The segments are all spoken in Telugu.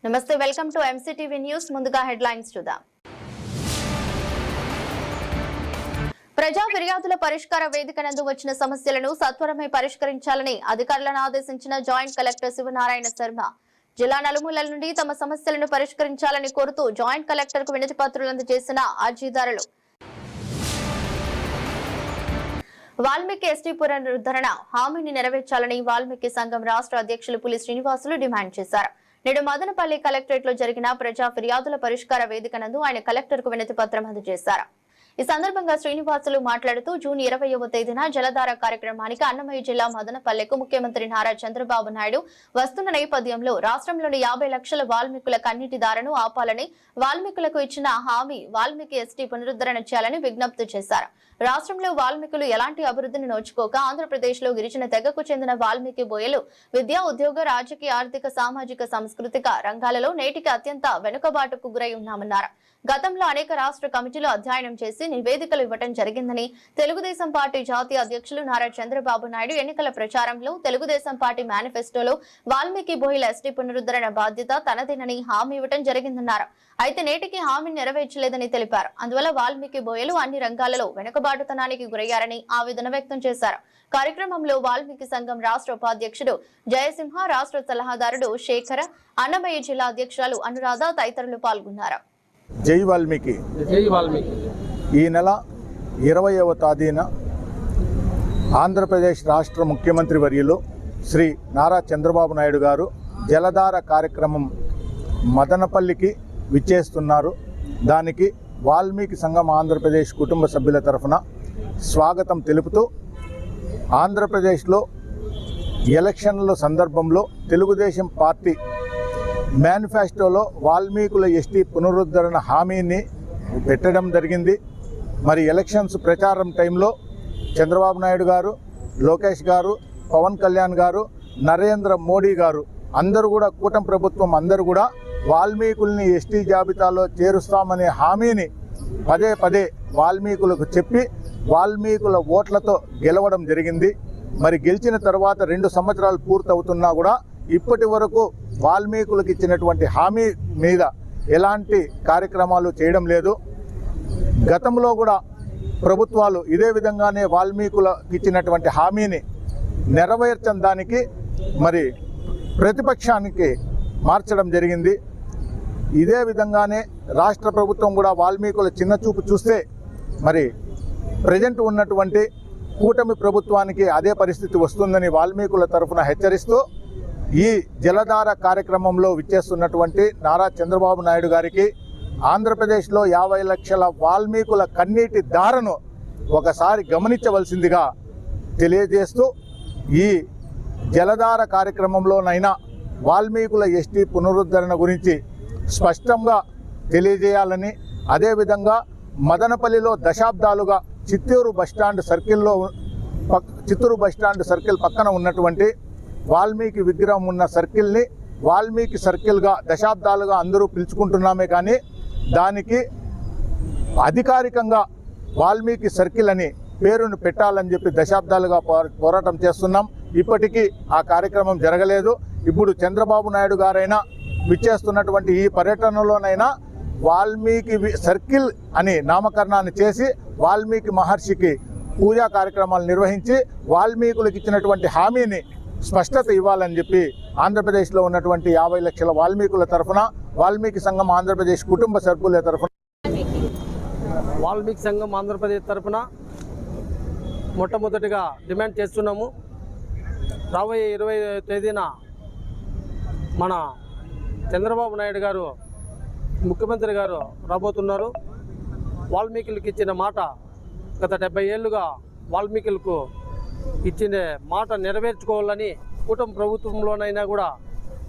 నమస్తే, వెల్కమ్ టు ఎంసీటీవీ న్యూస్. ముందుగా హెడ్లైన్స్ చూద్దాం. ప్రజా ఫిర్యాదుల పరిష్కార వేదిక నందు వచ్చిన సమస్యలను సత్వరమే పరిష్కరించాలని అధికారులను ఆదేశించిన జాయింట్ కలెక్టర్ శివనారాయణ శర్మ. జిల్లా నలుమూలల నుండి తమ సమస్యలను పరిష్కరించాలని కోరుతూ జాయింట్ కలెక్టర్ కు వినతి పత్రాలు అందజేసిన అర్జీదారులు. వాల్మీకి ఎస్టీ పునరుద్ధరణ హామీని నెరవేర్చాలని వాల్మీకి సంఘం రాష్ట్ర అధ్యక్షులు పులి శ్రీనివాసులు డిమాండ్ చేశారు. నేడు మదనపల్లి కలెక్టరేట్ లో జరిగిన ప్రజా ఫిర్యాదుల పరిష్కార వేదిక నందు ఆయన కలెక్టర్ కు వినతి పత్రం అందజేశారు. ఈ సందర్భంగా శ్రీనివాసులు మాట్లాడుతూ జూన్ 20వ తేదీన జలధార కార్యక్రమానికి అన్నమయ్య జిల్లా మదనపల్లెకు ముఖ్యమంత్రి నారా చంద్రబాబు నాయుడు వస్తున్న నేపథ్యంలో రాష్ట్రంలోని 50 లక్షల వాల్మీకుల కన్నీటి దారను ఆపాలని, వాల్మీకులకు ఇచ్చిన హామీ వాల్మీకి ఎస్టీ పునరుద్ధరణ చేయాలని విజ్ఞప్తి చేశారు. రాష్ట్రంలో వాల్మీకులు ఎలాంటి అభివృద్ధిని నోచుకోక ఆంధ్రప్రదేశ్ లో గిరిజన తెగకు చెందిన వాల్మీకి బోయలు విద్యా, ఉద్యోగ, రాజకీయ, ఆర్థిక, సామాజిక, సాంస్కృతిక రంగాలలో నేటికి అత్యంత వెనుకబాటుకు గురై ఉన్నామన్నారు. గతంలో అనేక రాష్ట్ర కమిటీలు అధ్యయనం చేసి నివేదికలు ఇవ్వడం జరిగిందని, తెలుగుదేశం పార్టీ జాతీయ అధ్యక్షులు నారా చంద్రబాబు నాయుడు ఎన్నికల ప్రచారంలో తెలుగుదేశం పార్టీ మేనిఫెస్టోలో వాల్మీకి బోయల ఎస్టీ పునరుద్ధరణ బాధ్యత తనదేనని హామీ ఇవ్వడం జరిగిందన్నారు. అయితే నేటికి హామీ నెరవేర్చలేదని తెలిపారు. అందువల్ల వాల్మీకి బోయలు అన్ని రంగాలలో వెనుకబాటుతనానికి గురయ్యారని ఆవేదన వ్యక్తం చేశారు. కార్యక్రమంలో వాల్మీకి సంఘం రాష్ట్ర ఉపాధ్యక్షుడు జయసింహ, రాష్ట్ర సలహాదారుడు శేఖర, అన్నమయ్య జిల్లా అధ్యక్షురాలు అనురాధ తదితరులు పాల్గొన్నారు. జై వాల్మీకి. ఈ నెల 20వ తేదీన ఆంధ్రప్రదేశ్ రాష్ట్ర ముఖ్యమంత్రి వర్యులు శ్రీ నారా చంద్రబాబు నాయుడు గారు జలధార కార్యక్రమం మదనపల్లికి విచ్చేస్తున్నారు. దానికి వాల్మీకి సంఘం ఆంధ్రప్రదేశ్ కుటుంబ సభ్యుల తరఫున స్వాగతం తెలుపుతూ, ఆంధ్రప్రదేశ్లో ఎలక్షన్ల సందర్భంలో తెలుగుదేశం పార్టీ మేనిఫెస్టోలో వాల్మీకుల ఎస్టీ పునరుద్ధరణ హామీని పెట్టడం జరిగింది. మరి ఎలక్షన్స్ ప్రచారం టైంలో చంద్రబాబు నాయుడు గారు, లోకేష్ గారు, పవన్ కళ్యాణ్ గారు, నరేంద్ర మోడీ గారు అందరూ కూడా, కూటమి ప్రభుత్వం అందరూ కూడా వాల్మీకుల్ని ఎస్టీ జాబితాలో చేరుస్తామనే హామీని పదే పదే వాల్మీకులకు చెప్పి వాల్మీకుల ఓట్లతో గెలవడం జరిగింది. మరి గెలిచిన తర్వాత 2 సంవత్సరాలు పూర్తవుతున్నా కూడా ఇప్పటి వరకు వాల్మీకులకు ఇచ్చినటువంటి హామీ మీద ఎలాంటి కార్యక్రమాలు చేయడం లేదు. గతంలో కూడా ప్రభుత్వాలు ఇదే విధంగానే వాల్మీకులకు ఇచ్చినటువంటి హామీని నెరవేర్చని దానికి మరి ప్రతిపక్షానికి మార్చడం జరిగింది. ఇదే విధంగానే రాష్ట్ర ప్రభుత్వం కూడా వాల్మీకుల చిన్న చూపు చూస్తే మరి ప్రజెంట్ ఉన్నటువంటి కూటమి ప్రభుత్వానికి అదే పరిస్థితి వస్తుందని వాల్మీకుల తరఫున హెచ్చరిస్తూ, ఈ జలధార కార్యక్రమంలో విచ్చేస్తున్నటువంటి నారా చంద్రబాబు నాయుడు గారికి ఆంధ్రప్రదేశ్లో 50 లక్షల వాల్మీకుల కన్నీటి దారను ఒకసారి గమనించవలసిందిగా తెలియజేస్తూ, ఈ జలధార కార్యక్రమంలోనైనా వాల్మీకుల ఎస్టీ పునరుద్ధరణ గురించి స్పష్టంగా తెలియజేయాలని, అదేవిధంగా మదనపల్లిలో దశాబ్దాలుగా చిత్తూరు బస్టాండ్ సర్కిల్ పక్కన ఉన్నటువంటి వాల్మీకి విగ్రహం ఉన్న సర్కిల్ని వాల్మీకి సర్కిల్గా దశాబ్దాలుగా అందరూ పిలుచుకుంటున్నామే కానీ దానికి అధికారికంగా వాల్మీకి సర్కిల్ అని పేరును పెట్టాలని చెప్పి దశాబ్దాలుగా పోరాటం చేస్తున్నాం. ఇప్పటికీ ఆ కార్యక్రమం జరగలేదు. ఇప్పుడు చంద్రబాబు నాయుడు గారైనా విచ్చేస్తున్నటువంటి ఈ పర్యటనలోనైనా వాల్మీకి సర్కిల్ అని నామకరణాన్ని చేసి వాల్మీకి మహర్షికి పూజా కార్యక్రమాలు నిర్వహించి వాల్మీకులకు ఇచ్చినటువంటి హామీని స్పష్టత ఇవ్వాలని చెప్పి ఆంధ్రప్రదేశ్లో ఉన్నటువంటి 50 లక్షల వాల్మీకుల తరఫున, వాల్మీకి సంఘం ఆంధ్రప్రదేశ్ కుటుంబ సభ్యుల తరఫున, వాల్మీకి సంఘం ఆంధ్రప్రదేశ్ తరఫున మొట్టమొదటిగా డిమాండ్ చేస్తున్నాము. రాబోయే 20వ తేదీన మన చంద్రబాబు నాయుడు గారు ముఖ్యమంత్రి గారు రాబోతున్నారు. వాల్మీకులకు ఇచ్చిన మాట గత 70 ఏళ్ళుగా వాల్మీకులకు ఇచ్చిన మాట నెరవేర్చుకోవాలని, కూటమి ప్రభుత్వంలోనైనా కూడా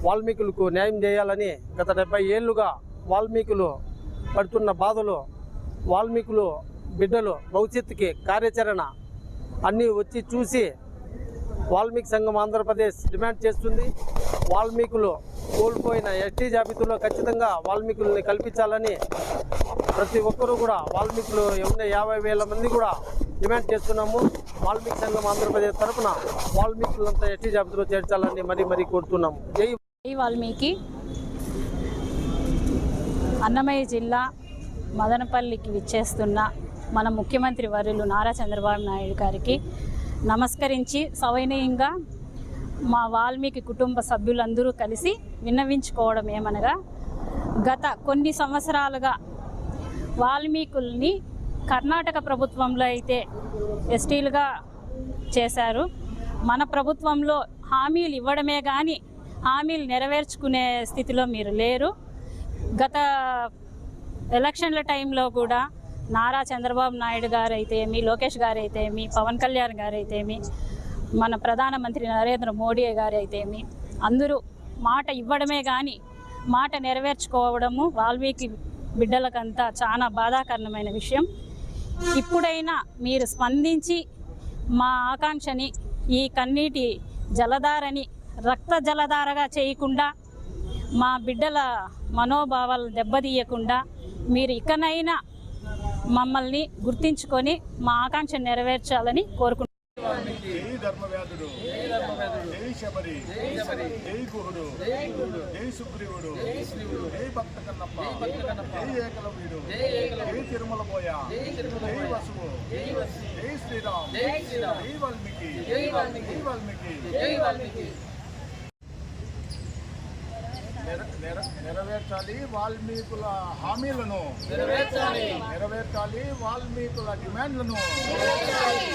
వాల్మీకులకు న్యాయం చేయాలని గత 70 ఏళ్ళుగా వాల్మీకులు పడుతున్న బాధలు, వాల్మీకులు బిడ్డలు భవిష్యత్తుకి కార్యాచరణ అన్నీ వచ్చి చూసి వాల్మీకి సంఘం ఆంధ్రప్రదేశ్ డిమాండ్ చేస్తుంది. వాల్మీకులు కోల్పోయిన ఎస్టీ జాబితాలో ఖచ్చితంగా వాల్మీకుల్ని కల్పించాలని ప్రతి ఒక్కరూ కూడా వాల్మీకులు 50,000 మంది కూడా డిమాండ్ చేస్తున్నాము. వాల్మీకి సంఘం ఆంధ్రప్రదేశ్ తరఫున వాల్మీకులంతా ఎస్టీ జాబితాలో చేర్చాలని మరీ కోరుతున్నాము. జై వాల్మీకి. అన్నమయ్య జిల్లా మదనపల్లికి విచ్చేస్తున్న మన ముఖ్యమంత్రి వర్యులు నారా చంద్రబాబు నాయుడు గారికి నమస్కరించి సవినయంగా మా వాల్మీకి కుటుంబ సభ్యులందరూ కలిసి విన్నవించుకోవడం ఏమనగా, గత కొన్ని సంవత్సరాలుగా వాల్మీకుల్ని కర్ణాటక ప్రభుత్వంలో అయితే ఎస్టీలుగా చేశారు. మన ప్రభుత్వంలో హామీలు ఇవ్వడమే కానీ హామీలు నెరవేర్చుకునే స్థితిలో మీరు లేరు. గత ఎలక్షన్ల టైంలో కూడా నారా చంద్రబాబు నాయుడు గారు అయితేమి, లోకేష్ గారు అయితేమి, పవన్ కళ్యాణ్ గారు అయితేమి, మన ప్రధానమంత్రి నరేంద్ర మోడీ గారు అయితేమి అందరూ మాట ఇవ్వడమే కానీ మాట నెరవేర్చుకోవడము వాల్మీకి బిడ్డలకంతా చాలా బాధాకరమైన విషయం. ఇప్పుడైనా మీరు స్పందించి మా ఆకాంక్షని ఈ కన్నీటి జలధారని రక్త జలధారగా చేయకుండా, మా బిడ్డల మనోభావాలను దెబ్బతీయకుండా మీరు ఇకనైనా మమ్మల్ని గుర్తించుకొని మా ఆకాంక్ష నెరవేర్చాలని కోరుకుంటున్నాను. జై ధర్మవ్యాధుడు, జై శబరి, జై గుహుడు, జై సుగ్రీవుడు, జై భక్త కన్నప్ప, జై ఏకలవ్యుడు, జై తిరుమల పోయ, జై వసువు, జై శ్రీరామ్, జై వాల్మీకి, జై వాల్మీకి. నెరవేర్చాలి వాల్మీకుల హామీలను, నెరవేర్చాలి వాల్మీకుల డిమాండ్లను,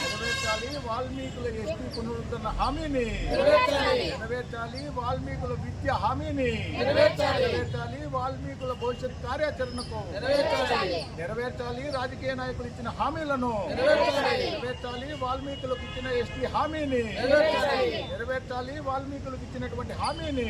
నెరవేర్చాలి వాల్మీకుల ఎస్టీ పునరుద్ధరణ హామీని, నెరవేర్చాలి వాల్మీకుల విద్య హామీని, నెరవేర్చాలి వాల్మీకుల భవిష్యత్ కార్యాచరణకు, నెరవేర్చాలి రాజకీయ నాయకులు ఇచ్చిన హామీలను, నెరవేర్చాలి వాల్మీకులకు ఇచ్చిన ఎస్టీ హామీని, నెరవేర్చాలి వాల్మీకులకు ఇచ్చినటువంటి హామీని.